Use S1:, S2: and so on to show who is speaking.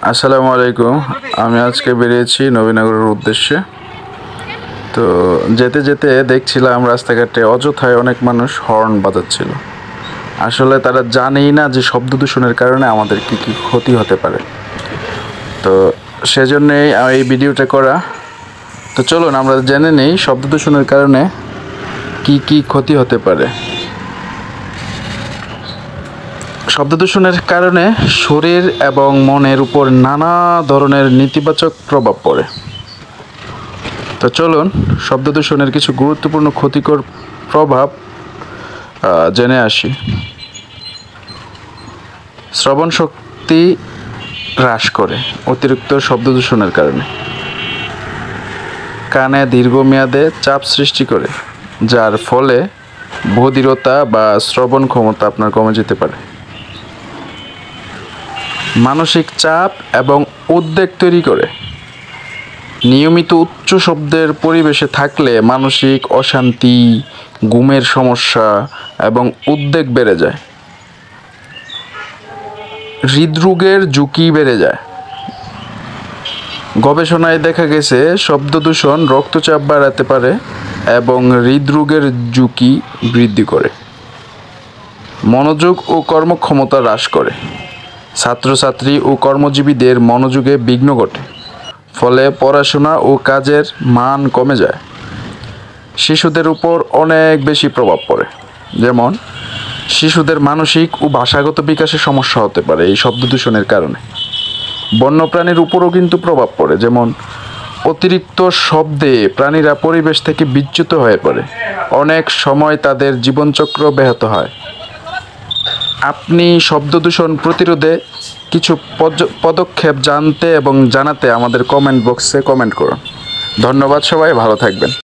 S1: আসসালামু আলাইকুম। আমি আজকে বেরিয়েছি নবীনগরের উদ্দেশ্যে। তো যেতে যেতে দেখছিলাম রাস্তাঘাটে অযথায় অনেক মানুষ হর্ন বাজাচ্ছিল। আসলে তারা জানেই না যে শব্দ দূষণের কারণে আমাদের কি কি ক্ষতি হতে পারে। তো সেজন্যই এই ভিডিওটা করা। তো চলুন আমরা জেনে নেই শব্দ দূষণের কারণে কি কি ক্ষতি হতে পারে। শব্দ দূষণের কারণে শরীর এবং মনের উপর নানা ধরনের নেতিবাচক প্রভাব পড়ে। তো চলুন শব্দ দূষণের কিছু গুরুত্বপূর্ণ ক্ষতিকর প্রভাব জেনে আসি। শ্রবণ শক্তি হ্রাস করে অতিরিক্ত শব্দ দূষণের কারণে। কানে দীর্ঘমেয়াদে চাপ সৃষ্টি করে, যার ফলে বধিরতা বা শ্রবণ ক্ষমতা আপনার কমে যেতে পারে। মানসিক চাপ এবং উদ্বেগ তৈরি করে। নিয়মিত উচ্চ শব্দের পরিবেশে থাকলে মানসিক অশান্তি, ঘুমের সমস্যা এবং উদ্বেগ বেড়ে যায়। হৃদরোগের ঝুঁকি বেড়ে যায়। গবেষণায় দেখা গেছে শব্দ দূষণ রক্তচাপ বাড়াতে পারে এবং হৃদরোগের ঝুঁকি বৃদ্ধি করে। মনোযোগ ও কর্মক্ষমতা হ্রাস করে। ছাত্রছাত্রী ও কর্মজীবীদের মনোযোগে বিঘ্ন ঘটে, ফলে পড়াশোনা ও কাজের মান কমে যায়। শিশুদের উপর অনেক বেশি প্রভাব পড়ে, যেমন শিশুদের মানসিক ও ভাষাগত বিকাশে সমস্যা হতে পারে এই শব্দ দূষণের কারণে। বন্যপ্রাণীর উপরও কিন্তু প্রভাব পড়ে, যেমন অতিরিক্ত শব্দে প্রাণীরা পরিবেশ থেকে বিচ্যুত হয়ে পড়ে। অনেক সময় তাদের জীবনচক্র ব্যাহত হয়। আপনি শব্দ দূষণ প্রতিরোধে কিছু পদক্ষেপ জানতে এবং জানাতে আমাদের কমেন্ট বক্সে কমেন্ট করুন। ধন্যবাদ, সবাই ভালো থাকবেন।